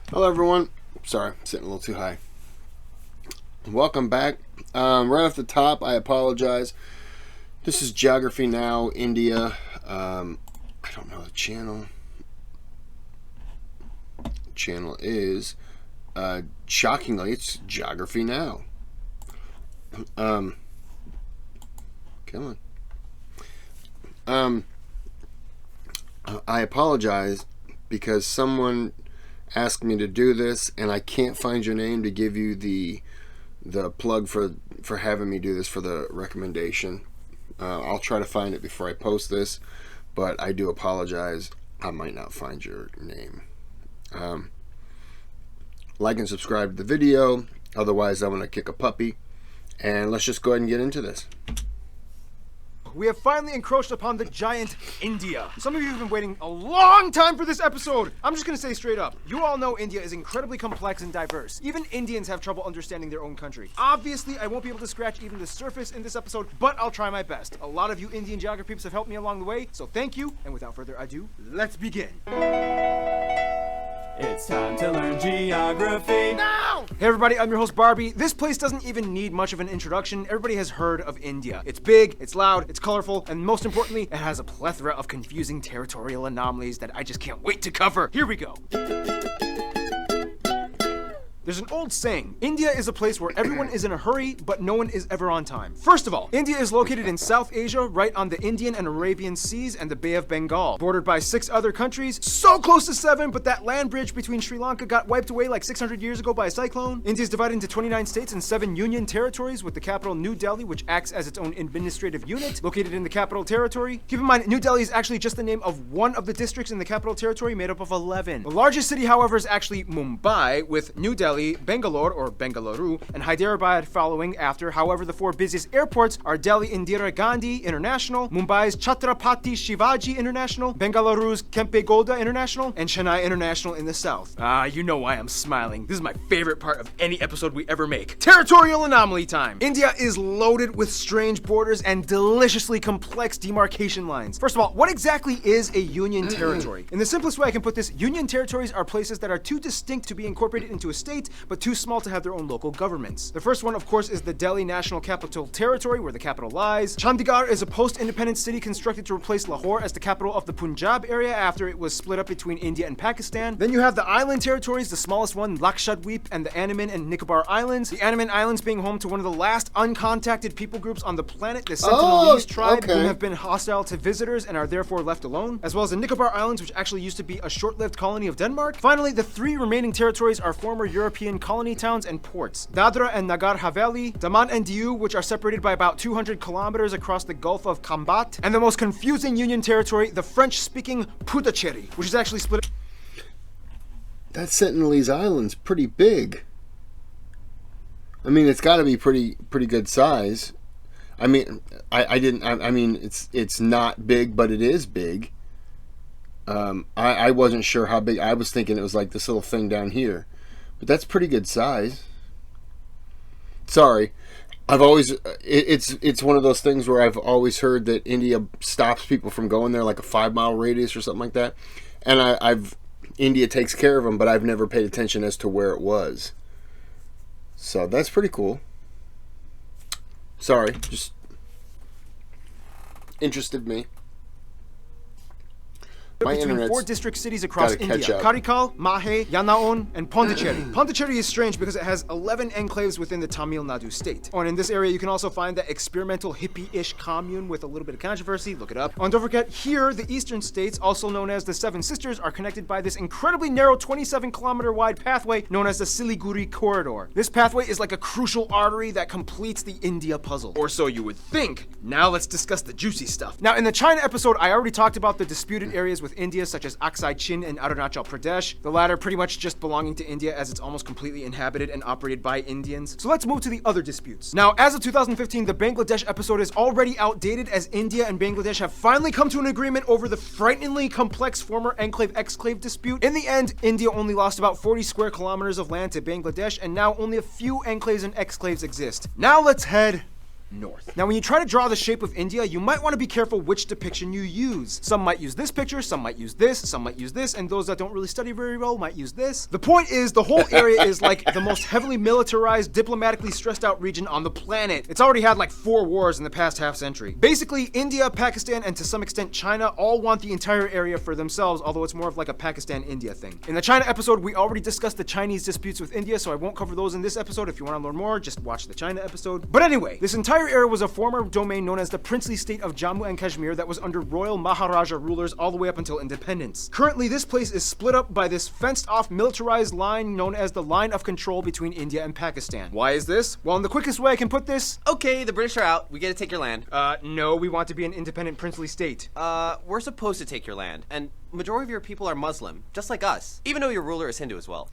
Hello everyone. Sorry, I'm sitting a little too high. Welcome back. Right off the top, I apologize. This is Geography Now, India. I don't know the channel. The channel is, shockingly, it's Geography Now. Come on. I apologize because someone asked me to do this, and I can't find your name to give you the plug for having me do this for the recommendation. I'll try to find it before I post this, but I do apologize. I might not find your name. Like and subscribe to the video. Otherwise, I'm going to kick a puppy. And let's just go ahead and get into this. We have finally encroached upon the giant India. Some of you have been waiting a long time for this episode. I'm just gonna say straight up, you all know India is incredibly complex and diverse. Even Indians have trouble understanding their own country. Obviously, I won't be able to scratch even the surface in this episode, but I'll try my best. A lot of you Indian geography peeps have helped me along the way, so thank you. And without further ado, let's begin. It's time to learn geography now! Hey everybody, I'm your host Barbie. This place doesn't even need much of an introduction. Everybody has heard of India. It's big, it's loud, it's colorful, and most importantly, it has a plethora of confusing territorial anomalies that I just can't wait to cover. Here we go. There's an old saying, India is a place where everyone is in a hurry, but no one is ever on time. First of all, India is located in South Asia, right on the Indian and Arabian Seas and the Bay of Bengal, bordered by 6 other countries, so close to 7, but that land bridge between Sri Lanka got wiped away like 600 years ago by a cyclone. India is divided into 29 states and 7 union territories, with the capital New Delhi, which acts as its own administrative unit, located in the capital territory. Keep in mind, New Delhi is actually just the name of one of the districts in the capital territory, made up of 11. The largest city, however, is actually Mumbai, with New Delhi, Bangalore or Bengaluru, and Hyderabad following after. However, the 4 busiest airports are Delhi Indira Gandhi International, Mumbai's Chhatrapati Shivaji International, Bengaluru's Kempe Gowda International, and Chennai International in the south. You know why I'm smiling. This is my favorite part of any episode we ever make. Territorial anomaly time. India is loaded with strange borders and deliciously complex demarcation lines. First of all, what exactly is a union territory? In the simplest way I can put this, union territories are places that are too distinct to be incorporated into a state, but too small to have their own local governments. The first one, of course, is the Delhi National Capital Territory, where the capital lies. Chandigarh is a post-independent city constructed to replace Lahore as the capital of the Punjab area after it was split up between India and Pakistan. Then you have the island territories, the smallest one, Lakshadweep, and the Andaman and Nicobar Islands. The Andaman Islands being home to one of the last uncontacted people groups on the planet, the Sentinelese tribe, who have been hostile to visitors and are therefore left alone, as well as the Nicobar Islands, which actually used to be a short-lived colony of Denmark. Finally, the 3 remaining territories are former European colony towns and ports. Dadra and Nagar Haveli, Daman and Diu, which are separated by about 200 kilometers across the Gulf of Khambat, and the most confusing union territory, the French-speaking Puducherry, which is actually split. That Sentinelese Island's pretty big. I mean, it's got to be pretty good size. I mean, I mean, it's not big, but it is big. I wasn't sure how big. I was thinking it was like this little thing down here. But that's pretty good size. Sorry, I've always it's one of those things where I've always heard that India stops people from going there, like a 5-mile radius or something like that, and India takes care of them, but I've never paid attention as to where it was. So that's pretty cool. Sorry, just interested me. Between 4 district cities across India: Karikal, Mahe, Yanaon, and Pondicherry. Pondicherry is strange because it has 11 enclaves within the Tamil Nadu state. And in this area, you can also find that experimental hippie-ish commune with a little bit of controversy. Look it up. And don't forget, here, the eastern states, also known as the 7 Sisters, are connected by this incredibly narrow 27-kilometer wide pathway known as the Siliguri Corridor. This pathway is like a crucial artery that completes the India puzzle. Or so you would think. Now let's discuss the juicy stuff. Now, in the China episode, I already talked about the disputed areas with India, such as Aksai Chin and Arunachal Pradesh, the latter pretty much just belonging to India as it's almost completely inhabited and operated by Indians. So let's move to the other disputes. Now, as of 2015, the Bangladesh episode is already outdated, as India and Bangladesh have finally come to an agreement over the frighteningly complex former enclave-exclave dispute. In the end, India only lost about 40 square kilometers of land to Bangladesh, and now only a few enclaves and exclaves exist. Now let's head north. Now, when you try to draw the shape of India, you might want to be careful which depiction you use. Some might use this picture, some might use this, some might use this, and those that don't really study very well might use this. The point is, the whole area is like the most heavily militarized, diplomatically stressed out region on the planet. It's already had like 4 wars in the past half century. Basically, India, Pakistan, and to some extent China all want the entire area for themselves, although it's more of like a Pakistan-India thing. In the China episode, we already discussed the Chinese disputes with India, so I won't cover those in this episode. If you want to learn more, just watch the China episode. But anyway, this entire area was a former domain known as the princely state of Jammu and Kashmir that was under royal Maharaja rulers all the way up until independence. Currently, this place is split up by this fenced-off militarized line known as the line of control between India and Pakistan. Why is this? Well, in the quickest way I can put this, Okay, the British are out. We get to take your land. no, we want to be an independent princely state. We're supposed to take your land, and majority of your people are Muslim, just like us, even though your ruler is Hindu as well.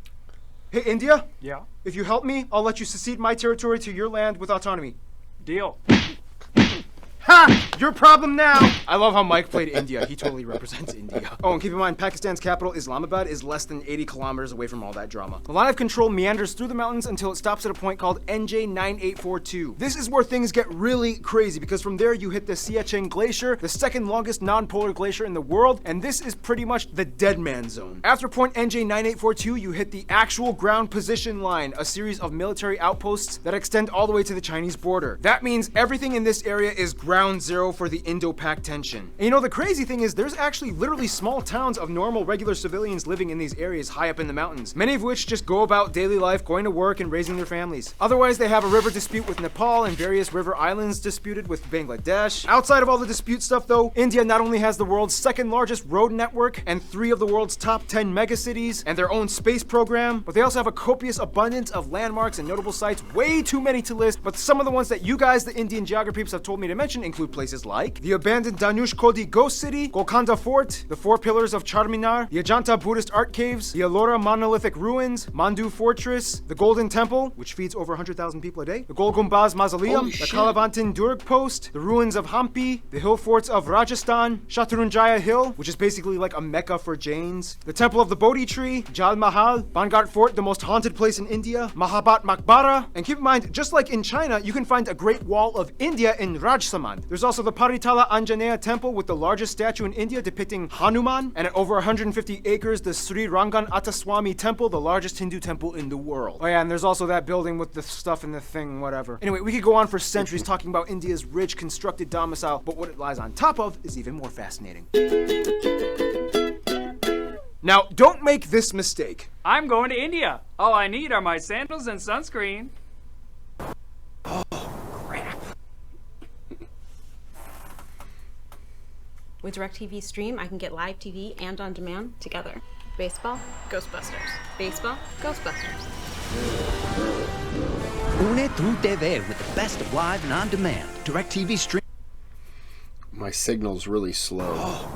Hey, India? Yeah, If you help me, I'll let you secede my territory to your land with autonomy. deal. Ha! Your problem now! I love how Mike played India. He totally represents India. Oh, and keep in mind, Pakistan's capital, Islamabad, is less than 80 kilometers away from all that drama. The line of control meanders through the mountains until it stops at a point called NJ9842. This is where things get really crazy, because from there you hit the Siachen Glacier, the second longest non-polar glacier in the world, and this is pretty much the dead man zone. After point NJ9842, you hit the actual ground position line, a series of military outposts that extend all the way to the Chinese border. That means everything in this area is ground zero for the Indo-Pak tension. And you know, the crazy thing is there's actually literally small towns of normal, regular civilians living in these areas high up in the mountains, many of which just go about daily life, going to work and raising their families. Otherwise, they have a river dispute with Nepal and various river islands disputed with Bangladesh. Outside of all the dispute stuff though, India not only has the world's second largest road network and 3 of the world's top 10 megacities and their own space program, but they also have a copious abundance of landmarks and notable sites, way too many to list, but some of the ones that you guys, the Indian geography peeps, have told me to mention include places like the abandoned Dhanushkhodi Ghost City, Golconda Fort, the 4 pillars of Charminar, the Ajanta Buddhist art caves, the Ellora monolithic ruins, Mandu Fortress, the Golden Temple, which feeds over 100,000 people a day, the Gol Gumbaz Mausoleum, Holy the shit. Kalavantin Durg Post, the ruins of Hampi, the hill forts of Rajasthan, Shatrunjaya Hill, which is basically like a mecca for Jains, the Temple of the Bodhi Tree, Jal Mahal, Bangart Fort, the most haunted place in India, Mahabat Maqbara, and keep in mind, just like in China, you can find a Great Wall of India in Rajsamand. There's also the Paritala Anjaneya Temple with the largest statue in India depicting Hanuman, and at over 150 acres, the Sri Rangan Attaswamy Temple, the largest Hindu temple in the world. Oh yeah, and there's also that building with the stuff in the thing, whatever. Anyway, we could go on for centuries talking about India's rich constructed domicile, but what it lies on top of is even more fascinating. Now, don't make this mistake. I'm going to India. All I need are my sandals and sunscreen. With DirecTV Stream, I can get live TV and on demand together. Baseball, Ghostbusters. Baseball, Ghostbusters. Une through TV with the best of live and on demand. DirecTV Stream. My signal's really slow.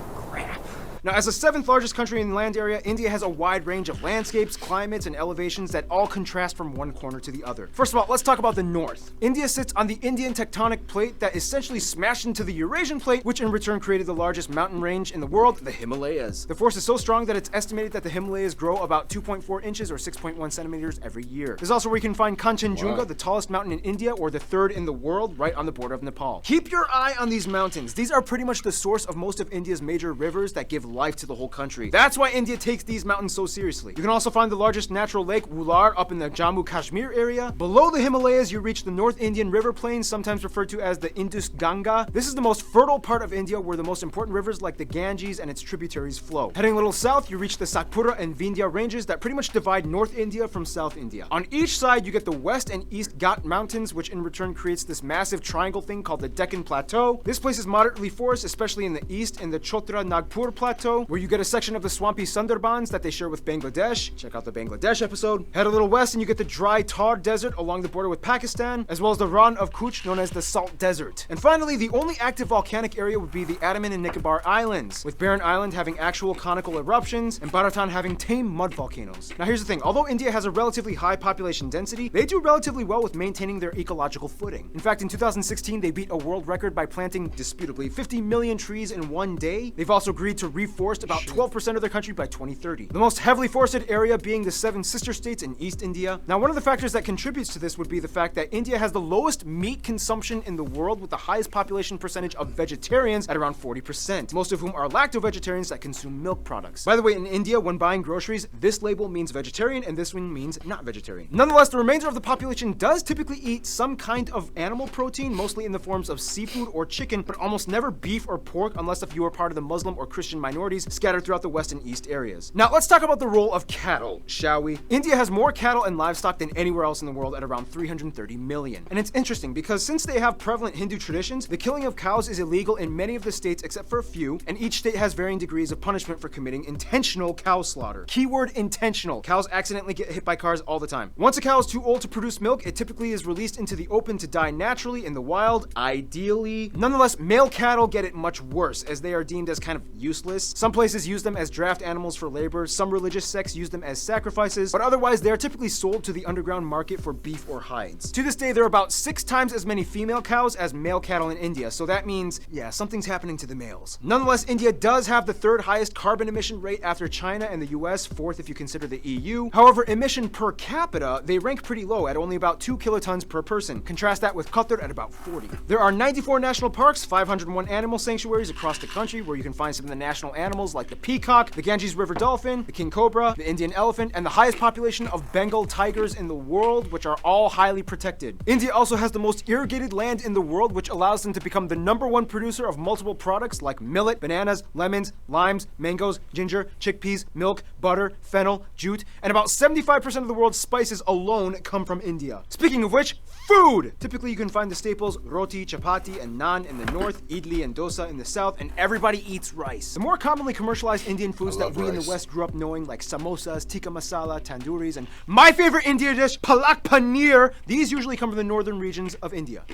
Now, as the 7th largest country in land area, India has a wide range of landscapes, climates, and elevations that all contrast from one corner to the other. First of all, let's talk about the north. India sits on the Indian tectonic plate that essentially smashed into the Eurasian plate, which in return created the largest mountain range in the world, the Himalayas. The force is so strong that it's estimated that the Himalayas grow about 2.4 inches or 6.1 centimeters every year. There's also where you can find Kanchenjunga, the tallest mountain in India, or the 3rd in the world, right on the border of Nepal. Keep your eye on these mountains. These are pretty much the source of most of India's major rivers that give life to the whole country. That's why India takes these mountains so seriously. You can also find the largest natural lake, Wular, up in the Jammu Kashmir area. Below the Himalayas, you reach the North Indian River Plain, sometimes referred to as the Indus Ganga. This is the most fertile part of India where the most important rivers like the Ganges and its tributaries flow. Heading a little south, you reach the Satpura and Vindhya ranges that pretty much divide North India from South India. On each side, you get the West and East Ghat Mountains, which in return creates this massive triangle thing called the Deccan Plateau. This place is moderately forested, especially in the east in the Chotra Nagpur Plateau, where you get a section of the swampy Sundarbans that they share with Bangladesh. Check out the Bangladesh episode. Head a little west and you get the dry Thar Desert along the border with Pakistan, as well as the Rann of Kutch, known as the Salt Desert. And finally, the only active volcanic area would be the Andaman and Nicobar Islands, with Barren Island having actual conical eruptions and Bharatan having tame mud volcanoes. Now here's the thing, although India has a relatively high population density, they do relatively well with maintaining their ecological footing. In fact, in 2016, they beat a world record by planting, disputably, 50 million trees in one day. They've also agreed to reforest about 12% of their country by 2030. The most heavily forested area being the 7 sister states in East India. Now, one of the factors that contributes to this would be the fact that India has the lowest meat consumption in the world, with the highest population percentage of vegetarians at around 40%, most of whom are lacto-vegetarians that consume milk products. By the way, in India, when buying groceries, this label means vegetarian and this one means not vegetarian. Nonetheless, the remainder of the population does typically eat some kind of animal protein, mostly in the forms of seafood or chicken, but almost never beef or pork unless if you are part of the Muslim or Christian minorities scattered throughout the west and east areas. Now, let's talk about the role of cattle, shall we? India has more cattle and livestock than anywhere else in the world at around 330 million. And it's interesting because since they have prevalent Hindu traditions, the killing of cows is illegal in many of the states except for a few, and each state has varying degrees of punishment for committing intentional cow slaughter. Keyword intentional. Cows accidentally get hit by cars all the time. Once a cow is too old to produce milk, it typically is released into the open to die naturally in the wild, ideally. Nonetheless, male cattle get it much worse, as they are deemed as kind of useless. Some places use them as draft animals for labor, some religious sects use them as sacrifices, but otherwise they are typically sold to the underground market for beef or hides. To this day, there are about 6 times as many female cows as male cattle in India, so that means, yeah, something's happening to the males. Nonetheless, India does have the 3rd highest carbon emission rate after China and the US, 4th if you consider the EU. However, emission per capita, they rank pretty low at only about 2 kilotons per person. Contrast that with Qatar at about 40. There are 94 national parks, 501 animal sanctuaries across the country where you can find some of the national animals like the peacock, the Ganges River dolphin, the king cobra, the Indian elephant, and the highest population of Bengal tigers in the world, which are all highly protected. India also has the most irrigated land in the world, which allows them to become the #1 producer of multiple products like millet, bananas, lemons, limes, mangoes, ginger, chickpeas, milk, butter, fennel, jute, and about 75% of the world's spices alone come from India. Speaking of which, food! Typically you can find the staples roti, chapati, and naan in the north, idli and dosa in the south, and everybody eats rice. The more commonly commercialized Indian foods that we in the West grew up knowing, like samosas, tikka masala, tandooris, and my favorite Indian dish, palak paneer, these usually come from the northern regions of India.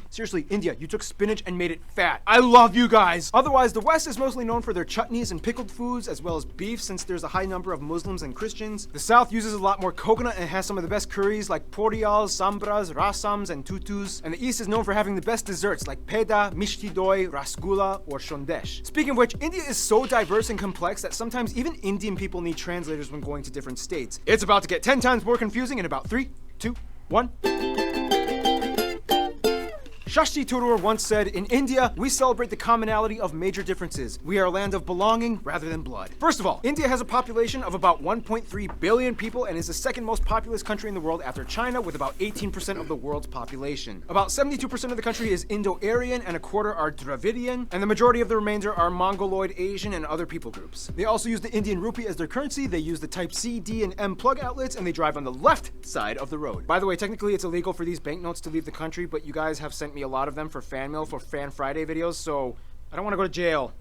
Seriously, India, you took spinach and made it fat. I love you guys. Otherwise, the West is mostly known for their chutneys and pickled foods, as well as beef, since there's a high number of Muslims and Christians. The South uses a lot more coconut and has some of the best curries like poriyals, sambras, rasams, and tutus. And the East is known for having the best desserts like peda, mishti doi, rasgulla, or shondesh. Speaking of which, India is so diverse and complex that sometimes even Indian people need translators when going to different states. It's about to get 10 times more confusing in about 3, 2, 1. Shashti Tharoor once said, "In India, we celebrate the commonality of major differences. We are a land of belonging rather than blood." First of all, India has a population of about 1.3 billion people and is the 2nd most populous country in the world after China, with about 18% of the world's population. About 72% of the country is Indo-Aryan and a quarter are Dravidian, and the majority of the remainder are Mongoloid, Asian, and other people groups. They also use the Indian rupee as their currency, they use the Type C, D, and M plug outlets, and they drive on the left side of the road. By the way, technically it's illegal for these banknotes to leave the country, but you guys have sent me a lot of them for fan mail for Fan Friday videos, so I don't want to go to jail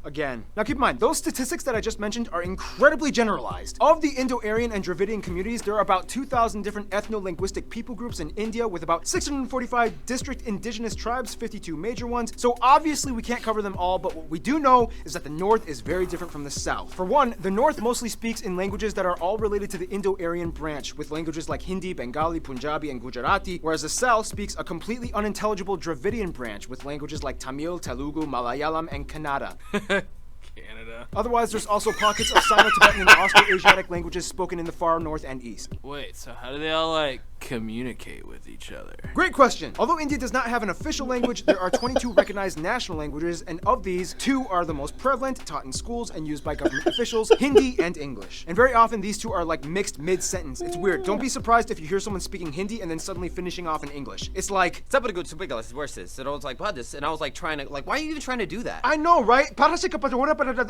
again. Now keep in mind, those statistics that I just mentioned are incredibly generalized. Of the Indo-Aryan and Dravidian communities, there are about 2,000 different ethno-linguistic people groups in India, with about 645 district indigenous tribes, 52 major ones. So obviously we can't cover them all, but what we do know is that the North is very different from the South. For one, the North mostly speaks in languages that are all related to the Indo-Aryan branch, with languages like Hindi, Bengali, Punjabi, and Gujarati, whereas the South speaks a completely unintelligible Dravidian branch with languages like Tamil, Telugu, Malayalam, and Kannada. Canada. Otherwise, there's also pockets of Sino-Tibetan and Austroasiatic languages spoken in the far north and east. Wait, so how do they all, like, communicate with each other? Great question. Although India does not have an official language, there are 22 recognized national languages, and of these, 2 are the most prevalent, taught in schools and used by government officials, Hindi and English. And very often, these 2 are like mixed mid-sentence. It's weird. Don't be surprised if you hear someone speaking Hindi and then suddenly finishing off in English. It's like, and I was like, buddhist, and I was like trying to, like, why are you even trying to do that? I know, right?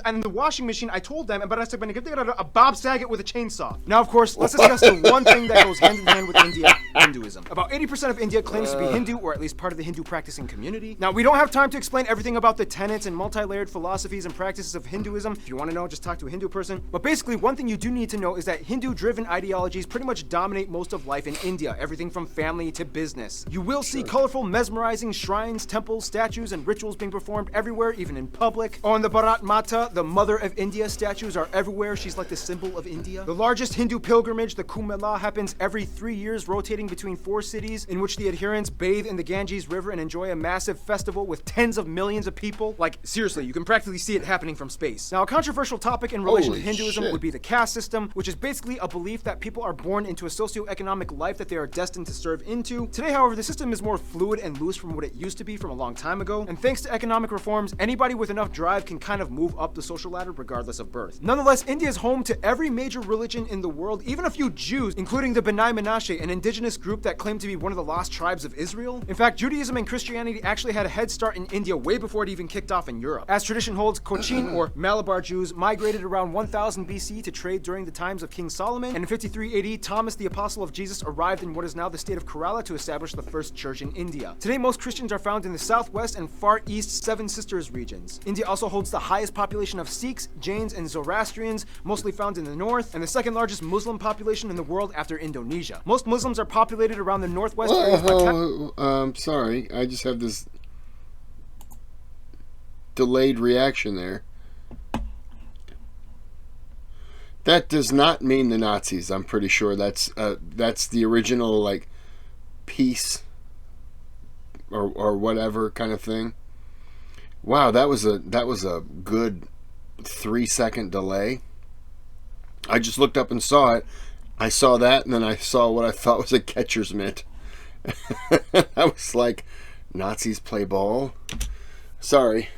And the washing machine, I told them, a Bob Saget with a chainsaw. Now, of course, let's discuss the one thing that goes hand in hand with India, Hinduism. About 80% of India claims to be Hindu, or at least part of the Hindu practicing community. Now, we don't have time to explain everything about the tenets and multi-layered philosophies and practices of Hinduism. If you want to know, just talk to a Hindu person. But basically, one thing you do need to know is that Hindu-driven ideologies pretty much dominate most of life in India, everything from family to business. You will see colorful, mesmerizing shrines, temples, statues, and rituals being performed everywhere, even in public. On the Bharat Mata, the Mother of India statues are everywhere. She's like the symbol of India. The largest Hindu pilgrimage, the Kumbh Mela, happens every 3 years, rotating between 4 cities, in which the adherents bathe in the Ganges River and enjoy a massive festival with tens of millions of people. Like, seriously, you can practically see it happening from space. Now, a controversial topic in relation to Hinduism would be the caste system, which is basically a belief that people are born into a socioeconomic life that they are destined to serve into. Today, however, the system is more fluid and loose from what it used to be from a long time ago, and thanks to economic reforms, anybody with enough drive can kind of move up the social ladder regardless of birth. Nonetheless, India is home to every major religion in the world, even a few Jews, including the B'nai Menashe, an indigenous group that claimed to be one of the lost tribes of Israel. In fact, Judaism and Christianity actually had a head start in India way before it even kicked off in Europe. As tradition holds, Cochin or Malabar Jews migrated around 1000 BC to trade during the times of King Solomon, and in 53 AD, Thomas the Apostle of Jesus arrived in what is now the state of Kerala to establish the first church in India. Today, most Christians are found in the southwest and far east Seven Sisters regions. India also holds the highest population of Sikhs, Jains, and Zoroastrians, mostly found in the north, and the second largest Muslim population in the world after Indonesia. Most Muslims are populated around the northwest areas by sorry, I just have this delayed reaction there. That does not mean the Nazis. I'm pretty sure that's the original like peace or whatever kind of thing. Wow, that was a good 3-second delay. I just looked up and saw it. I saw that, and then I saw what I thought was a catcher's mitt. I was like, Nazis play ball? Sorry.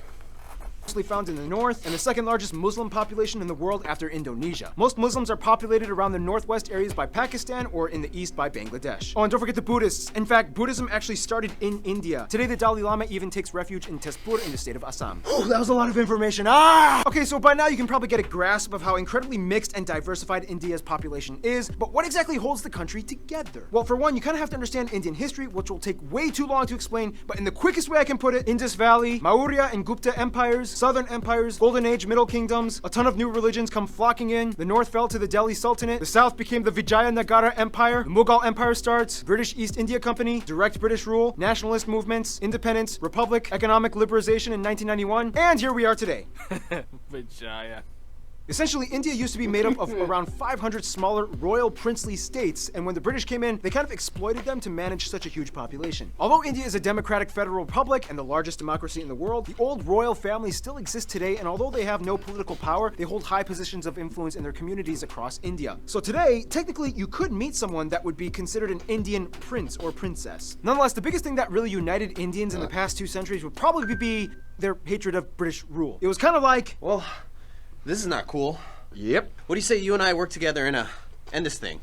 mostly found in the north, and the second largest Muslim population in the world after Indonesia. Most Muslims are populated around the northwest areas by Pakistan or in the east by Bangladesh. Oh, and don't forget the Buddhists. In fact, Buddhism actually started in India. Today, the Dalai Lama even takes refuge in Tezpur in the state of Assam. Oh, that was a lot of information. Okay, so by now you can probably get a grasp of how incredibly mixed and diversified India's population is, but what exactly holds the country together? Well, for one, you kind of have to understand Indian history, which will take way too long to explain, but in the quickest way I can put it, Indus Valley, Maurya and Gupta empires, southern empires, Golden Age, Middle Kingdoms, a ton of new religions come flocking in, the north fell to the Delhi Sultanate, the south became the Vijayanagara Empire, the Mughal Empire starts, British East India Company, direct British rule, nationalist movements, independence, republic, economic liberalization in 1991, and here we are today. Vijaya. Essentially, India used to be made up of around 500 smaller royal princely states, and when the British came in, they kind of exploited them to manage such a huge population. Although India is a democratic federal republic and the largest democracy in the world, the old royal families still exist today, and although they have no political power, they hold high positions of influence in their communities across India. So today, technically, you could meet someone that would be considered an Indian prince or princess. Nonetheless, the biggest thing that really united Indians in the past 2 centuries would probably be their hatred of British rule. It was kind of like, well, this is not cool. Yep. What do you say you and I work together and end this thing?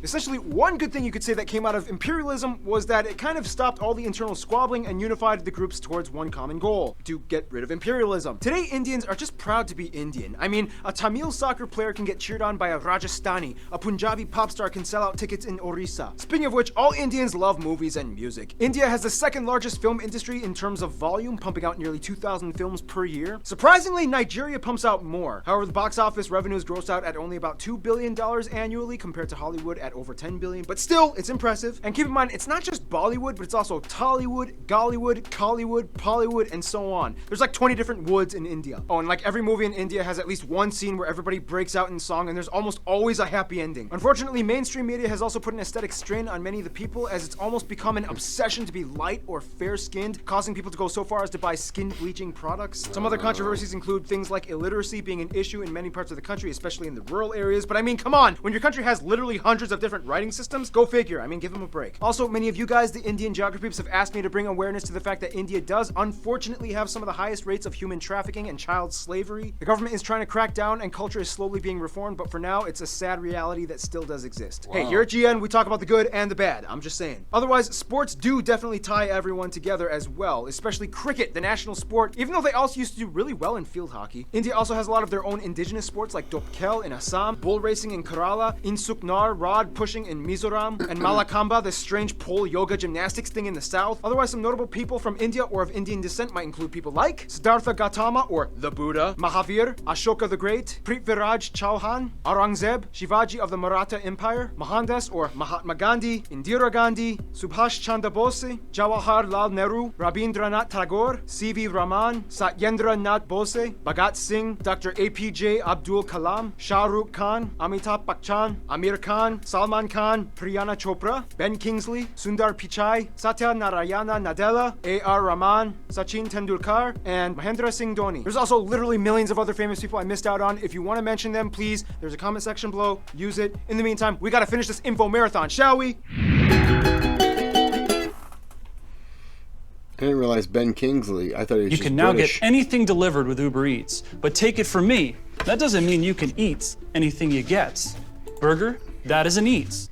Essentially, one good thing you could say that came out of imperialism was that it kind of stopped all the internal squabbling and unified the groups towards one common goal, to get rid of imperialism. Today, Indians are just proud to be Indian. I mean, a Tamil soccer player can get cheered on by a Rajasthani, a Punjabi pop star can sell out tickets in Orissa. Speaking of which, all Indians love movies and music. India has the second largest film industry in terms of volume, pumping out nearly 2,000 films per year. Surprisingly, Nigeria pumps out more. However, the box office revenues gross out at only about $2 billion annually compared to Hollywood at over 10 billion, but still, it's impressive. And keep in mind, it's not just Bollywood, but it's also Tollywood, Gollywood, Collywood, Pollywood, and so on. There's like 20 different woods in India. Oh, and like every movie in India has at least one scene where everybody breaks out in song, and there's almost always a happy ending. Unfortunately, mainstream media has also put an aesthetic strain on many of the people, as it's almost become an obsession to be light or fair-skinned, causing people to go so far as to buy skin bleaching products. Some other controversies include things like illiteracy being an issue in many parts of the country, especially in the rural areas. But I mean, come on, when your country has literally hundreds of different writing systems, go figure. I mean, give them a break. Also, many of you guys, the Indian geography peeps, have asked me to bring awareness to the fact that India does unfortunately have some of the highest rates of human trafficking and child slavery. The government is trying to crack down and culture is slowly being reformed, but for now, it's a sad reality that still does exist. Wow. Hey, here at GN, we talk about the good and the bad. I'm just saying. Otherwise, sports do definitely tie everyone together as well, especially cricket, the national sport, even though they also used to do really well in field hockey. India also has a lot of their own indigenous sports like Dopkel in Assam, bull racing in Kerala, Insuknar Raj rod pushing in Mizoram, and Malakamba, the strange pole yoga gymnastics thing in the south. Otherwise, some notable people from India or of Indian descent might include people like Siddhartha Gautama, or the Buddha, Mahavir, Ashoka the Great, Prithviraj Chauhan, Aurangzeb, Shivaji of the Maratha Empire, Mohandas or Mahatma Gandhi, Indira Gandhi, Subhash Chandra Bose, Jawaharlal Nehru, Rabindranath Tagore, C.V. Raman, Satyendra Nath Bose, Bhagat Singh, Dr. APJ Abdul Kalam, Shah Rukh Khan, Amitabh Bachchan, Amir Khan, Salman Khan, Priyana Chopra, Ben Kingsley, Sundar Pichai, Satya Narayana Nadella, A.R. Rahman, Sachin Tendulkar, and Mahendra Singh Dhoni. There's also literally millions of other famous people I missed out on. If you want to mention them, please, there's a comment section below. Use it. In the meantime, we gotta finish this info marathon, shall we? I didn't realize Ben Kingsley. I thought he was You just can now British. get anything delivered with Uber Eats, but take it from me, that doesn't mean you can eat anything you get. Burger, that is an eats.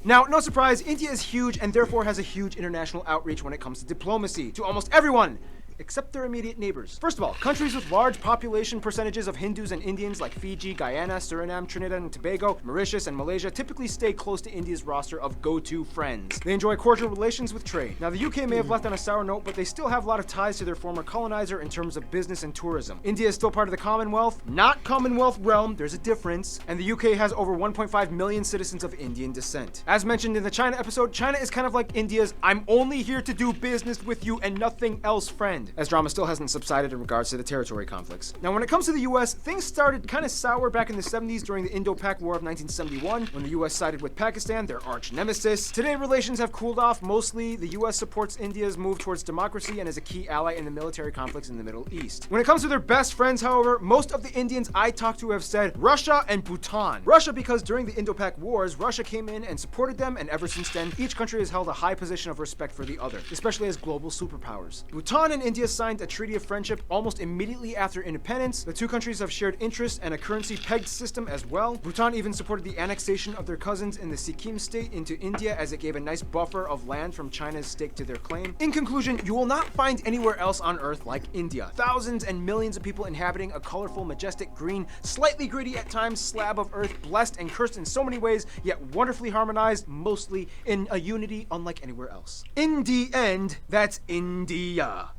Now, no surprise, India is huge and therefore has a huge international outreach when it comes to diplomacy to almost everyone, except their immediate neighbors. First of all, countries with large population percentages of Hindus and Indians like Fiji, Guyana, Suriname, Trinidad and Tobago, Mauritius, and Malaysia typically stay close to India's roster of go-to friends. They enjoy cordial relations with trade. Now, the UK may have left on a sour note, but they still have a lot of ties to their former colonizer in terms of business and tourism. India is still part of the Commonwealth, not Commonwealth realm, there's a difference, and the UK has over 1.5 million citizens of Indian descent. As mentioned in the China episode, China is kind of like India's "I'm only here to do business with you and nothing else" friend, as drama still hasn't subsided in regards to the territory conflicts. Now, when it comes to the US, things started kind of sour back in the 70s during the Indo-Pak War of 1971, when the US sided with Pakistan, their arch nemesis. Today, relations have cooled off. Mostly, the US supports India's move towards democracy and is a key ally in the military conflicts in the Middle East. When it comes to their best friends, however, most of the Indians I talked to have said Russia and Bhutan. Russia because during the Indo-Pak Wars, Russia came in and supported them, and ever since then, each country has held a high position of respect for the other, especially as global superpowers. Bhutan and India signed a treaty of friendship almost immediately after independence. The two countries have shared interests and a currency-pegged system as well. Bhutan even supported the annexation of their cousins in the Sikkim state into India, as it gave a nice buffer of land from China's stake to their claim. In conclusion, you will not find anywhere else on Earth like India. Thousands and millions of people inhabiting a colorful, majestic, green, slightly gritty at times slab of Earth, blessed and cursed in so many ways, yet wonderfully harmonized, mostly in a unity unlike anywhere else. In the end, that's India.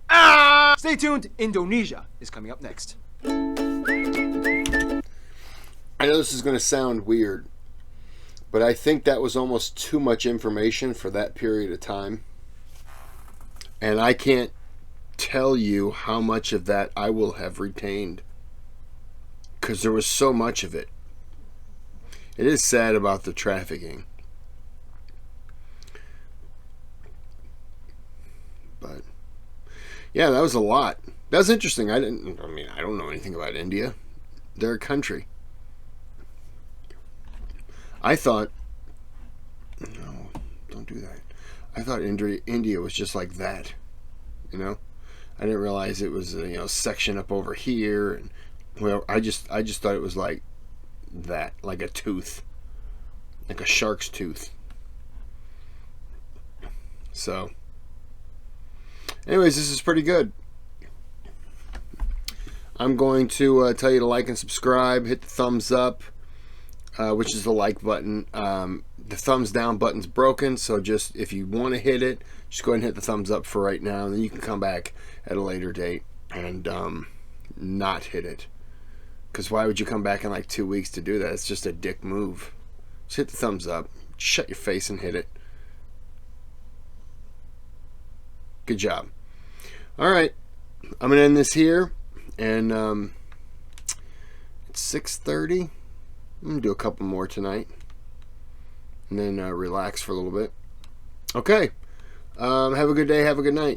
Stay tuned, Indonesia is coming up next. I know this is going to sound weird, but I think that was almost too much information for that period of time. And I can't tell you how much of that I will have retained, because there was so much of it. It is sad about the trafficking. But yeah, that was a lot. That was interesting. I don't know anything about India. They're a country. I thought, no, don't do that. I thought India was just like that, you know. I didn't realize it was a section up over here, and well, I just thought it was like that, like a tooth, like a shark's tooth. So, anyways, this is pretty good. I'm going to tell you to like and subscribe, hit the thumbs up, which is the like button. The thumbs down button's broken, so just if you want to hit it, just go ahead and hit the thumbs up for right now, and then you can come back at a later date and not hit it. Because why would you come back in like 2 weeks to do that? It's just a dick move. Just hit the thumbs up, shut your face and hit it. Good job. Alright, I'm going to end this here, and it's 6:30. I'm going to do a couple more tonight, and then relax for a little bit. Okay, have a good day, have a good night.